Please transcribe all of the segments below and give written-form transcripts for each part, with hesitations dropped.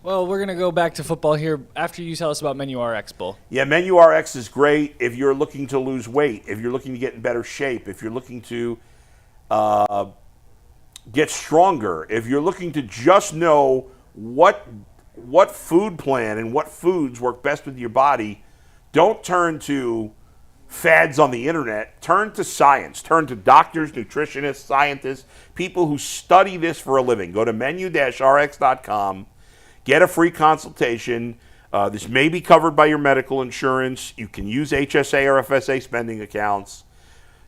Well, we're going to go back to football here after you tell us about Menu RX, Bull. Yeah, Menu RX is great if you're looking to lose weight, if you're looking to get in better shape, if you're looking to get stronger, if you're looking to just know what food plan and what foods work best with your body. Don't turn to fads on the internet. Turn to science. Turn to doctors, nutritionists, scientists, people who study this for a living. Go to menu-rx.com. Get a free consultation. This may be covered by your medical insurance. You can use HSA or FSA spending accounts.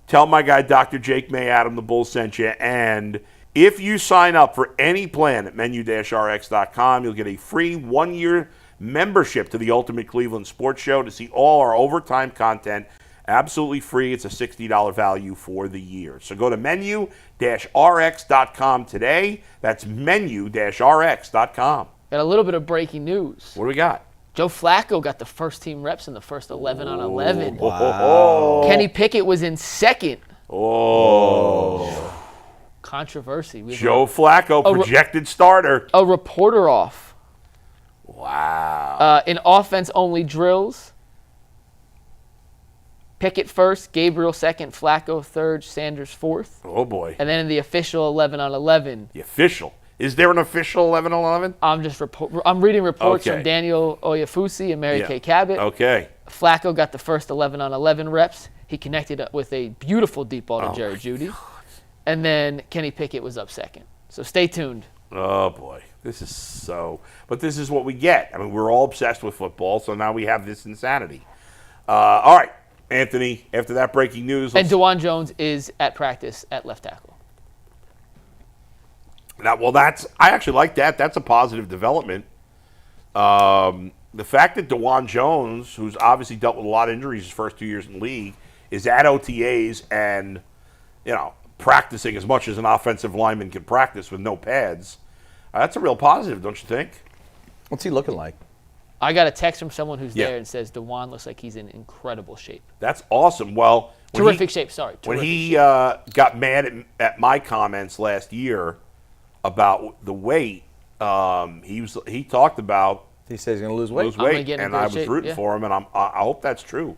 Tell my guy, Dr. Jake May, Adam the Bull sent you. And if you sign up for any plan at menu-rx.com, you'll get a free 1-year membership to the Ultimate Cleveland Sports Show to see all our overtime content. Absolutely free. It's a $60 value for the year. So go to menu-rx.com today. That's menu-rx.com. Got a little bit of breaking news. What do we got? Joe Flacco got the first team reps in the first 11 on 11. Wow. Kenny Pickett was in second. Oh. Controversy. Joe Flacco, projected starter. A reporter off. Wow. In offense-only drills, Pickett first, Gabriel second, Flacco third, Sanders fourth. Oh, boy. And then in the official 11 on 11. The official. Is there an official 11 on 11? I'm reading reports from Daniel Oyefusi and Mary Kay Cabot. Okay. Flacco got the first 11 on 11 reps. He connected up with a beautiful deep ball to Jerry Jeudy. And then Kenny Pickett was up second. So stay tuned. Oh, boy. But this is what we get. I mean, we're all obsessed with football, so now we have this insanity. All right, Anthony, after that breaking news. And Dawand Jones is at practice at left tackle. I actually like that. That's a positive development. The fact that Dawand Jones, who's obviously dealt with a lot of injuries his first 2 years in the league, is at OTAs and, practicing as much as an offensive lineman can practice with no pads, that's a real positive, don't you think? What's he looking like? I got a text from someone who's there and says Dawand looks like he's in incredible shape. That's awesome. Well, terrific shape. When he got mad at my comments last year about the weight, he talked about he says he's going to lose weight. And I was rooting for him, and I hope that's true,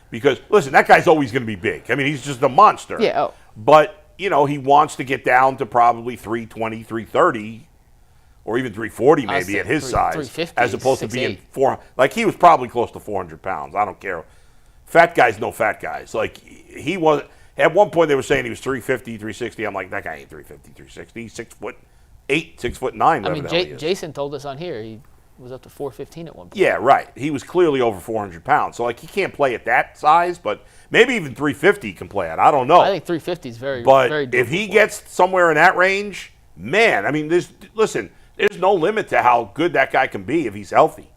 because listen, that guy's always going to be big. I mean, he's just a monster. Yeah. But he wants to get down to probably 320, 330, or even 340 maybe at his size, as opposed to being 400. Like, he was probably close to 400 pounds. I don't care. Fat guys know fat guys. Like, he was. At one point, they were saying he was 350, 360. I'm like, that guy ain't 350, 360. He's 6'8", 6'9". I mean, Jason told us on here he was up to 415 at one point. Yeah, right. He was clearly over 400 pounds. So, like, he can't play at that size, but maybe even 350 he can play at. I don't know. I think 350 is very But if he gets somewhere in that range, man, I mean, there's no limit to how good that guy can be if he's healthy.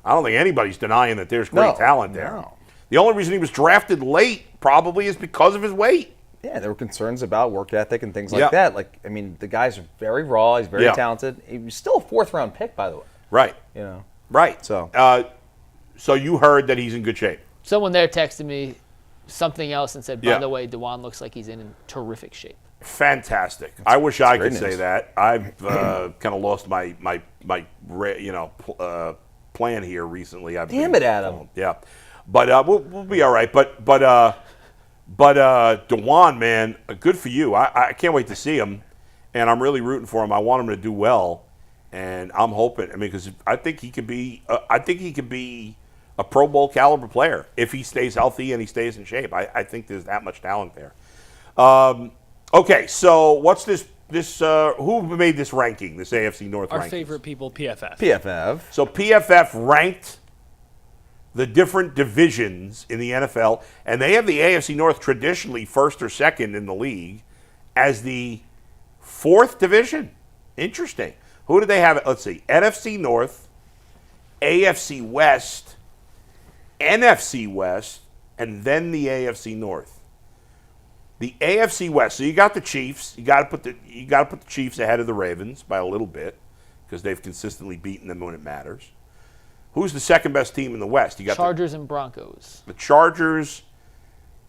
I don't think anybody's denying that there's great talent there. No. The only reason he was drafted late probably is because of his weight. Yeah, there were concerns about work ethic and things like that. Like, I mean, the guy's very raw. He's very talented. He was still a fourth-round pick, by the way. Right. Right. So you heard that he's in good shape. Someone there texted me something else and said, by the way, Dawand looks like he's in terrific shape. Fantastic. I wish I could say that. I've kind of lost my plan here recently. Damn it, Adam. Yeah. But we'll be all right. But Dawand, man, good for you. I can't wait to see him, and I'm really rooting for him. I want him to do well, and I'm hoping. I mean, because I think he could be. A Pro Bowl caliber player if he stays healthy and he stays in shape. I think there's that much talent there. Okay, so what's this? Who made this ranking? This AFC North ranking? Our favorite people, PFF. PFF. So PFF ranked the different divisions in the NFL, and they have the AFC North traditionally first or second in the league as the fourth division. Interesting. Who do they have? Let's see. NFC North, AFC West, NFC West, and then the AFC North. The AFC West. So you got the Chiefs. You got to put the Chiefs ahead of the Ravens by a little bit because they've consistently beaten them when it matters. Who's the second best team in the West? You got Chargers and Broncos. The Chargers,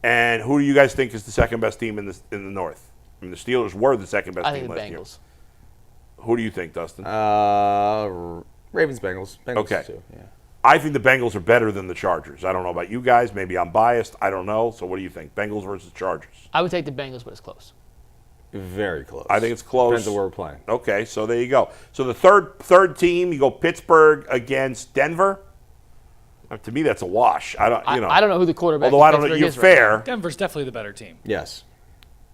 and who do you guys think is the second best team in the North? I mean, the Steelers were the second best team last year. I think the Bengals. Who do you think, Dustin? Ravens, Bengals. Bengals Okay. too. Yeah. I think the Bengals are better than the Chargers. I don't know about you guys. Maybe I'm biased. I don't know. So what do you think? Bengals versus Chargers? I would take the Bengals, but it's close. Very close. I think it's close. Depends on where we're playing. Okay, so there you go. So the third team, you go Pittsburgh against Denver. To me, that's a wash. I don't know who the quarterback. Although of I don't know, Pittsburgh you're is right now. fair. Denver's definitely the better team. Yes.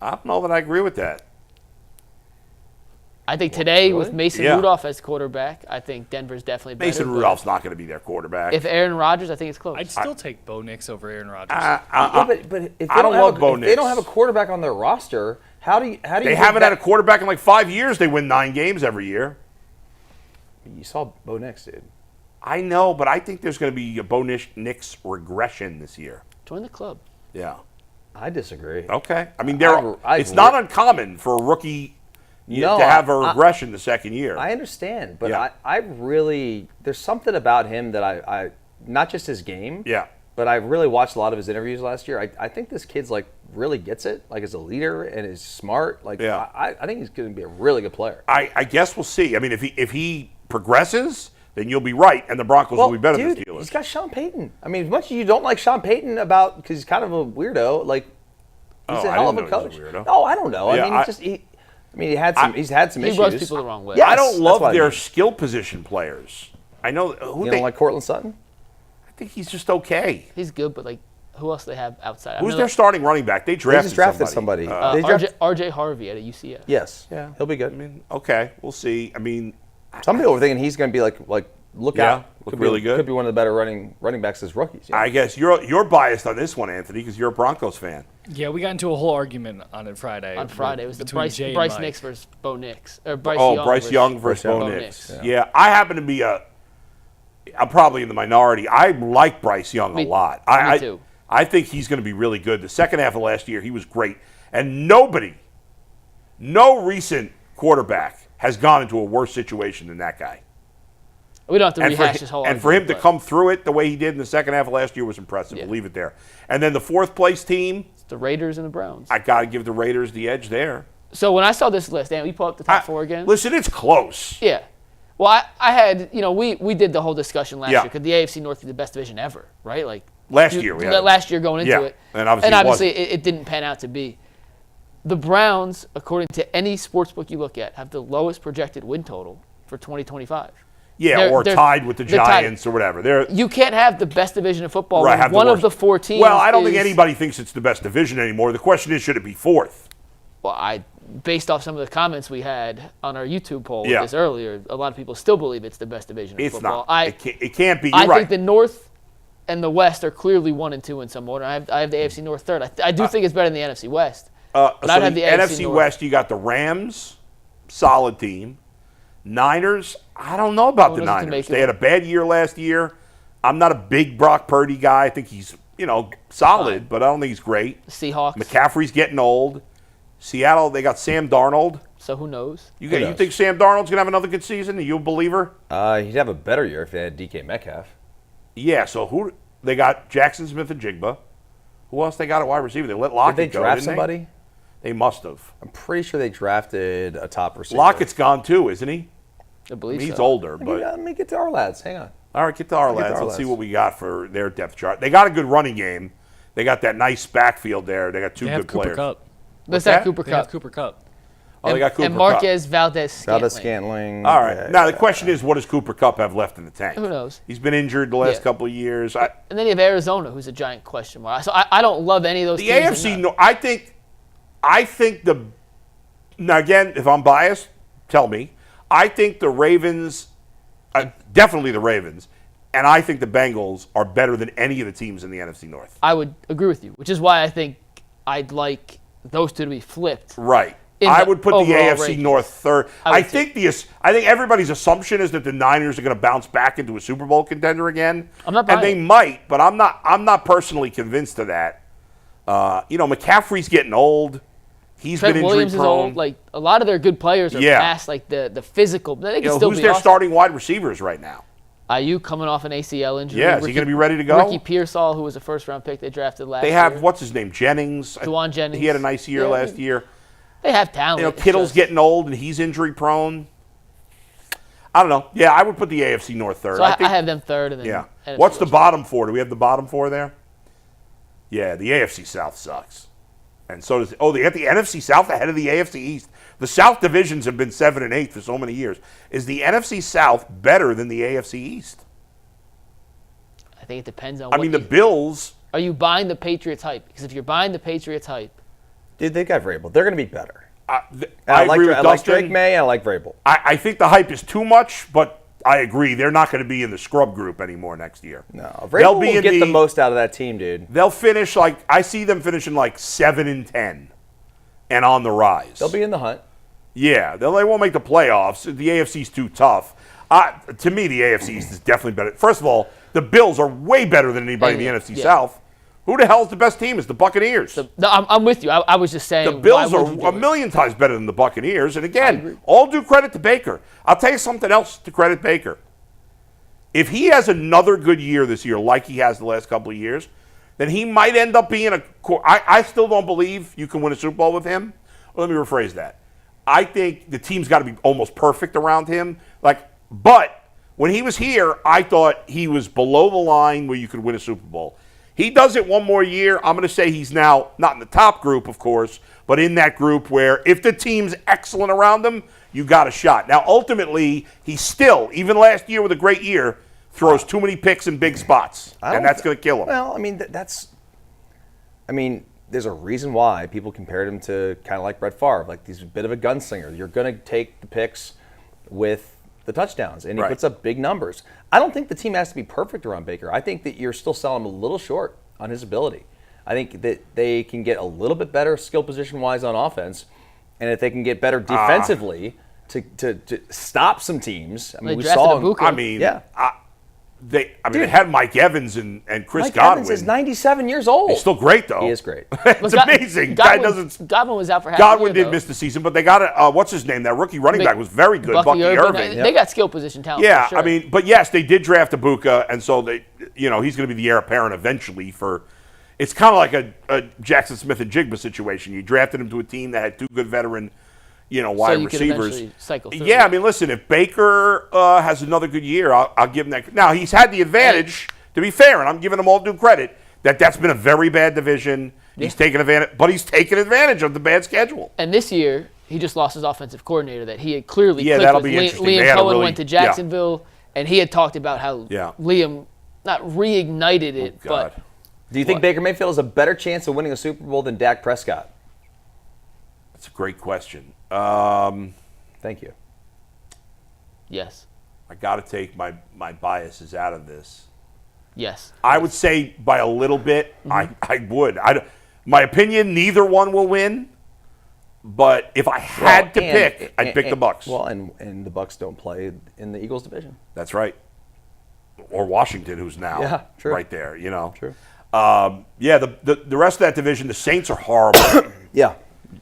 I don't know that I agree with that. I think today Really? with Mason Yeah. Rudolph as quarterback, I think Denver's definitely better. Mason but Rudolph's not going to be their quarterback. If Aaron Rodgers, I think it's close. I'd still take Bo Nix over Aaron Rodgers. Yeah, but if they I don't love Bo if they don't Nix. have a quarterback on their roster, how do you they get haven't had a that- quarterback in like 5 years. They win 9 games every year. You saw Bo Nix, dude. I know, but I think there's going to be a Bo Nix regression this year. Join the club. Yeah. I disagree. Okay. I mean, I've it's not uncommon for a rookie to have a regression the second year. I understand, but Yeah. I really there's something about him that I not just his game. Yeah. But I really watched a lot of his interviews last year. I think this kid's like really gets it, like as a leader and is smart. Like Yeah. I think he's going to be a really good player. I guess we'll see. I mean, if he progresses, then you'll be right, and the Broncos will be better than the dude, Steelers. he's got Sean Payton. I mean, as much as you don't like Sean Payton because he's kind of a weirdo, like he's Oh, a I hell of didn't a know he was coach. a weirdo. No, I don't know. Yeah, I mean, he's had some He issues. rubs people the wrong way. Yes, I don't that's love what I their mean. skill position players. I know who You they. don't like Cortland Sutton? I think he's just okay. He's good, but like, who else they have outside? I Who's mean, their like, starting running back? They They drafted, just drafted somebody. They drafted- RJ Harvey at a UCF. Yes. Yeah. He'll be good. I mean, okay, we'll see. I mean, Some people are thinking he's going to be like look Yeah, out. look Could really be, good. Could be one of the better running backs as rookies. Yeah. I guess you're biased on this one, Anthony, because you're a Broncos fan. Yeah, we got into a whole argument on it Friday. On Friday, it was the between Jay and Bryce Mike. Nix versus Bo Nix, or Bryce Oh, Young Bryce Young versus Bo Bo Nix. Nix. Yeah, I happen to be I'm probably in the minority. I like Bryce Young a lot. Me too. I think he's going to be really good. The second half of last year, he was great. And no recent quarterback has gone into a worse situation than that guy. We don't have to And rehash this whole and for him argument, to come through it the way he did in the second half of last year was impressive. Yeah. We'll leave it there. And then the fourth place team, it's the Raiders and the Browns. I got to give the Raiders the edge there. So when I saw this list, Dan, we pull up the top four again. Listen, it's close. Yeah. Well, I had, we did the whole discussion last Yeah. year. Could the AFC North be the best division ever, right? Like Last year we had it. last year going into Yeah, it. and obviously it didn't pan out to be. The Browns, according to any sportsbook you look at, have the lowest projected win total for 2025. Yeah, They're tied with the they're tied. Giants or whatever. They're You can't have the best division of football right, when have one of worst. the four teams. Well, I don't think is- anybody thinks it's the best division anymore. The question is, should it be fourth? Well, based off some of the comments we had on our YouTube poll with Yeah. this earlier, a lot of people still believe it's the best division of It's football. not. It can't be. You're I right. think the North and the West are clearly 1 and 2 in some order. I have the AFC North third. I do think it's better than the NFC West. But so I'd have the NFC North. West, you got the Rams, solid team. Niners, I don't know about the Who knows what to Niners. make of They had a bad year last year. I'm not a big Brock Purdy guy. I think he's, solid, Fine. but I don't think he's great. The Seahawks. McCaffrey's getting old. Seattle, they got Sam Darnold. So who knows? You knows? think Sam Darnold's going to have another good season? Are you a believer? He'd have a better year if they had DK Metcalf. Yeah, so they got Jackson Smith and Jigba. Who else they got at wide receiver? They let Lockett Did they go, draft didn't somebody? They must have. I'm pretty sure they drafted a top receiver. Lockett's gone too, isn't he? I believe He's so. older, Let but me get to our lads. Hang on. all right, get to our Get to lads. our Let's see lads. what we got for their depth chart. They got a good running game. They got that nice backfield there. They got two They good have Cooper players. Cup. Let's that? have Cooper They Cup. have Cooper Cup. Oh, they got Cooper and Kupp. Marquez Valdez-Scantling. Scantling. All right. Yeah, Now the yeah. question is, what does Cooper Cup have left in the tank? Who knows? He's been injured the last Yeah. couple of years. And then you have Arizona, who's a giant question mark. So I don't love any of those The teams. AFC, I think now again, if I'm biased, tell me. I think the Ravens, definitely the Ravens, and I think the Bengals are better than any of the teams in the NFC North. I would agree with you, which is why I think I'd like those two to be flipped. Right. In I the would put the overall AFC rankings. North third. I would I think everybody's assumption is that the Niners are going to bounce back into a Super Bowl contender again. I'm not and buying they it. might, but I'm not personally convinced of that. McCaffrey's getting old. He's Trent been injury Williams is prone. old. Like a lot of their good players are Yeah. past like the physical. They can still who's be their awesome. starting wide receivers right now? Ayuk coming off an ACL injury. Yeah, is he going to be ready to go? Ricky Pearsall, who was a first-round pick they drafted last They year. have what's his name, Jennings. Dawand Jennings. He had a nice year Yeah, last year. They have talent. It's Kittle's just- getting old and he's injury prone. I don't know. Yeah, I would put the AFC North third. So I have them third, and then Yeah. NFC What's the West. bottom four? Do we have the bottom four there? Yeah, the AFC South sucks. And so does they got the NFC South ahead of the AFC East. The South divisions have been 7 and 8 for so many years. Is the NFC South better than the AFC East? I think it depends on. I mean, the Bills. Are you buying the Patriots hype? Because if you're buying the Patriots hype, Dude, they got Vrabel. They're going to be better. I I agree with I like Dustin. Drake May. I like Vrabel. I think the hype is too much, but I agree. They're not going to be in the scrub group anymore next year. No, Vrabel will get the most out of that team, dude. They'll finish I see them finishing 7 and 10 and on the rise. They'll be in the hunt. Yeah, they won't make the playoffs. The AFC's too tough. To me, the AFC East is definitely better. First of all, the Bills are way better than anybody in the NFC South. Who the hell is the best team? It's the Buccaneers. No, I'm with you. I was just saying. The Bills are a million times better than the Buccaneers. And again, all due credit to Baker. I'll tell you something else to credit Baker. If he has another good year this year, like he has the last couple of years, then he might end up being I still don't believe you can win a Super Bowl with him. Well, let me rephrase that. I think the team's got to be almost perfect around him. But when he was here, I thought he was below the line where you could win a Super Bowl. He does it one more year. I'm going to say he's now not in the top group, of course, but in that group where if the team's excellent around him, you got a shot. Now, ultimately, he still, even last year with a great year, throws too many picks in big spots, and that's going to kill him. Well, I mean, there's a reason why people compared him to kind of like Brett Favre. He's a bit of a gunslinger. You're going to take the picks with the touchdowns, and he puts up big numbers. I don't think the team has to be perfect around Baker. I think that you're still selling him a little short on his ability. I think that they can get a little bit better skill position-wise on offense, and if they can get better defensively to stop some teams. I mean, we saw him. I mean, yeah. They had Mike Evans and Chris Mike Godwin. Evans is 97 years old. He's still great, though. He is great. It's amazing. Godwin was out for half Godwin the year, did miss the season, but they got what's his name? That rookie running back was very good. Bucky Irving. They got skill position talent. Yeah, for sure. but yes, they did draft Ibuka, and so he's going to be the heir apparent eventually. It's kind of like a Jackson Smith and Jigba situation. You drafted him to a team that had two good veteran, wide receivers. Cycle through. Yeah, I mean, listen, if Baker has another good year, I'll give him that. Now, he's had the advantage, to be fair, and I'm giving him all due credit, that's been a very bad division. Yeah. He's taken advantage of the bad schedule. And this year, he just lost his offensive coordinator that he had clearly clicked that'll with. be interesting. Liam Cohen went to Jacksonville, and he had talked about how Liam not reignited it, but... Do you think Baker Mayfield has a better chance of winning a Super Bowl than Dak Prescott? That's a great question. Thank you. Yes. I got to take my biases out of this. Yes. I would say by a little bit. I would. My opinion, neither one will win. But if I had to pick, I'd pick the Bucs. Well, and the Bucs don't play in the Eagles division. That's right. Or Washington, who's now right there. True. The rest of that division, the Saints are horrible. Yeah.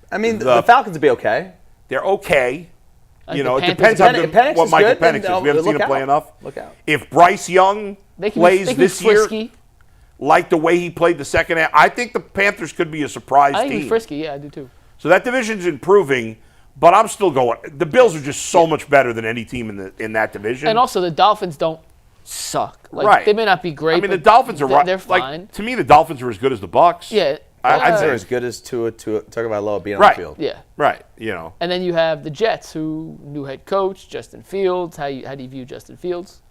I mean, the Falcons would be okay. They're okay. It depends on what Michael Penix is. We haven't seen him play enough. Look out. If Bryce Young plays this year like the way he played the second half, I think the Panthers could be a surprise team. I think he's frisky. Yeah, I do too. So that division's improving, but I'm still going. The Bills are just so much better than any team in that division. And also, the Dolphins don't suck. Right. They may not be great. I mean, the Dolphins are they're fine. To me, the Dolphins are as good as the Bucs. Yeah. I'd say they're as good as Tagovailoa being on the field. Yeah. Right. And then you have the Jets, who new head coach Justin Fields. How do you view Justin Fields?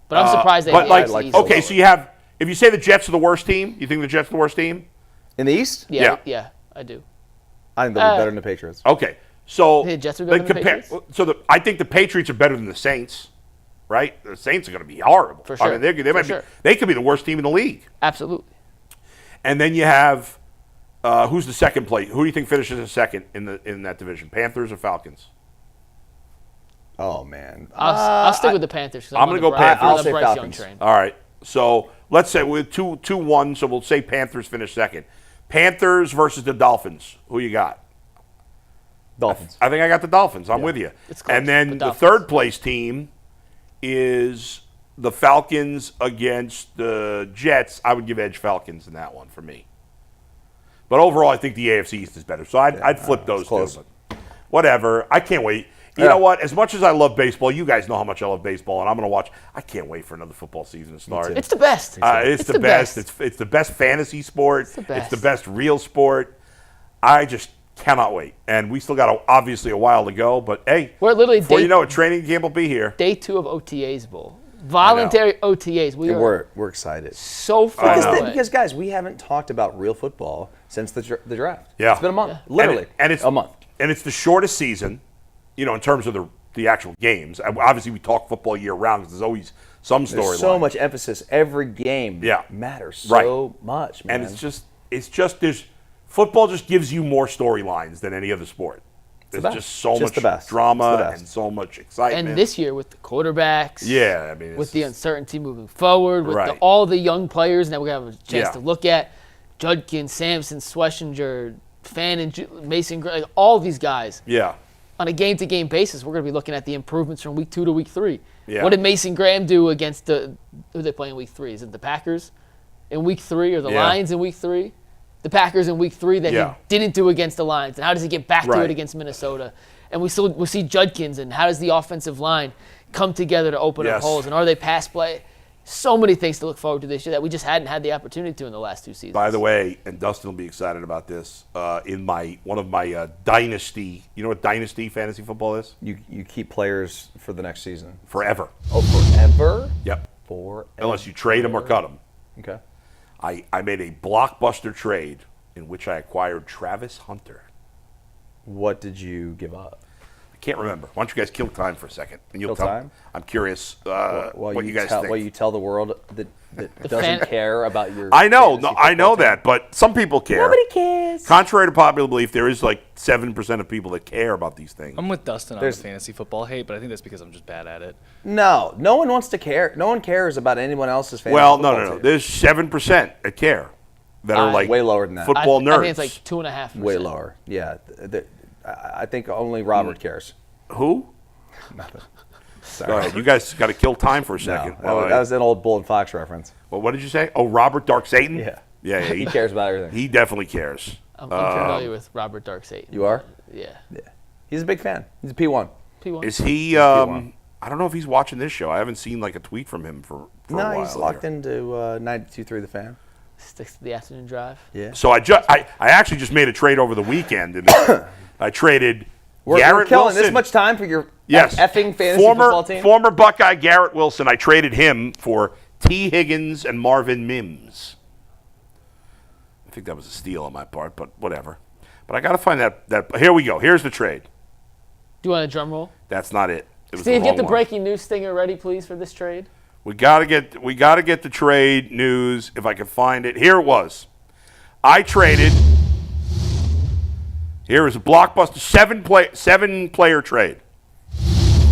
But I'm surprised they. Okay, so you have. If you say the Jets are the worst team, you think the Jets are the worst team in the East? Yeah, I do. I think they'll be better than the Patriots. Okay, so the Jets are better than the Patriots. So I think the Patriots are better than the Saints. Right? The Saints are going to be horrible. For sure. I mean, they could be the worst team in the league. Absolutely. And then you have who's the second place? Who do you think finishes in second in that division? Panthers or Falcons? Oh man, I'll stick with the Panthers. I'm going to go Panthers. I'll say Falcons. All right. So let's say we're 2-1. So we'll say Panthers finish second. Panthers versus the Dolphins. Who you got? Dolphins. I think I got the Dolphins. I'm with you. It's close, and then the third place team is the Falcons against the Jets. I would give edge Falcons in that one for me. But overall, I think the AFC East is better. So I'd flip those two. But whatever. I can't wait. You know what? As much as I love baseball, you guys know how much I love baseball, and I'm going to watch. I can't wait for another football season to start. It's the best. It's the best. It's the best fantasy sport. It's the best real sport. I just cannot wait. And we still got obviously a while to go, but hey, we're literally before you know it, training camp will be here. Day 2 of OTAs Bowl. Voluntary OTAs. We're excited. So far away. Because guys, we haven't talked about real football since the draft. Yeah. It's been a month. Literally. And it's a month. And it's the shortest season, in terms of the actual games. Obviously, we talk football year round because there's always some storyline. There's so much emphasis. Every game matters so much, man. And it's just there's football just gives you more storylines than any other sport. There's just so much drama and so much excitement. And this year with the quarterbacks, with the uncertainty moving forward, with all the young players that we have a chance to look at, Judkins, Sampson, Schlesinger, Fannin, Mason, all these guys. Yeah. On a game-to-game basis, we're going to be looking at the improvements from week 2 to week 3. Yeah. What did Mason Graham do against who they play in week 3? Is it the Packers in week 3 or the Lions in week 3? The Packers in week 3 that he didn't do against the Lions. And how does he get back to it against Minnesota? And we'll see Judkins, and how does the offensive line come together to open up holes? And are they pass play? So many things to look forward to this year that we just hadn't had the opportunity to in the last 2 seasons. By the way, and Dustin will be excited about this, in one of my Dynasty, you know what Dynasty fantasy football is? You keep players for the next season. Forever. Oh, forever? Yep. Forever. Unless you trade them or cut them. Okay. I made a blockbuster trade in which I acquired Travis Hunter. What did you give up? I can't remember. Why don't you guys kill time for a second? And you'll Kill time? I'm curious what you guys think. While you tell the world that doesn't care about your I know team. that, but some people care. Nobody cares. Contrary to popular belief, there is like 7% of people that care about these things. I'm with Dustin on the fantasy football hate, but I think that's because I'm just bad at it. No one wants to care. No one cares about anyone else's fantasy Well, football no. team. There's 7% that care that are like way lower than that. Football nerds. I think it's like 2.5%. Way lower. Yeah. I think only Robert cares. Who? Nothing. Go ahead. You guys got to kill time for a second. No, that was an old Bull and Fox reference. Well, what did you say? Oh, Robert Dark Satan? Yeah. He cares about everything. He definitely cares. I'm familiar with Robert Dark Satan. You are? Yeah. He's a big fan. He's a P1. P1. Is he? I don't know if he's watching this show. I haven't seen like a tweet from him for a while. No, he's locked into 92.3 The Fan. Sticks to the afternoon drive. Yeah. So I actually just made a trade over the weekend, and I traded We're Garrett killing Wilson. this much time for your Yes. effing fantasy football team. Former Buckeye Garrett Wilson. I traded him for T. Higgins and Marvin Mims. I think that was a steal on my part, but whatever. But I got to find that. Here we go. Here's the trade. Do you want a drum roll? That's not it. It was Steve, the get the wrong one. breaking news stinger ready, please, for this trade. We gotta get the trade news if I can find it. Here it was. I traded. Here is a blockbuster 7-player trade.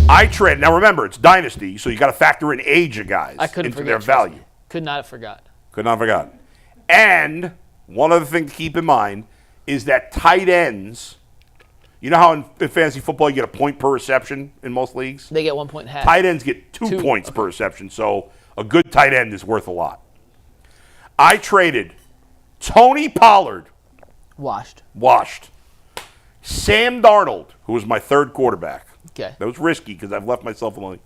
I traded. Now remember, it's Dynasty, so you got to factor in age of guys into their value. Could not have forgot. Could not have forgotten. And one other thing to keep in mind is that tight ends. You know how in fantasy football you get a point per reception in most leagues? They get 1 point half. Tight ends get 2 points per reception, so a good tight end is worth a lot. I traded Tony Pollard. Washed. Sam Darnold, who was my third quarterback. Okay. That was risky because I've left myself with only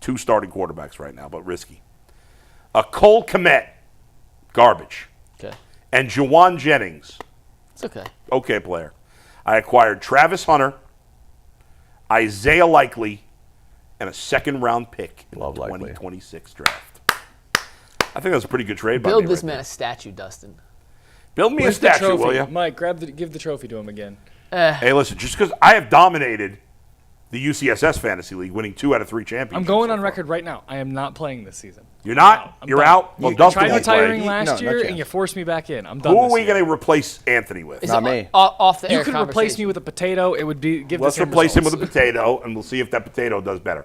2 starting quarterbacks right now, but risky. A Cole Kmet, garbage. Okay. And Jawan Jennings. It's okay. Okay player. I acquired Travis Hunter, Isaiah Likely, and a second-round pick in the 2026 draft. I think that was a pretty good trade by me. Build this man a statue, Dustin. Build me Where's a statue, the trophy? will you? Mike, give the trophy to him again. Hey, listen, just because I have dominated the UCSS Fantasy League, winning 2 out of 3 championships. I'm going on record right now. I am not playing this season. You're not? I'm You're done. out? Well, You Dustin tried won't play. retiring last year, chance. and you forced me back in. I'm done Who are this we year. going to replace Anthony with? Is Not it me. Off the air You could replace me with a potato. It would be give Let's the same replace him with results. a potato, and we'll see if that potato does better.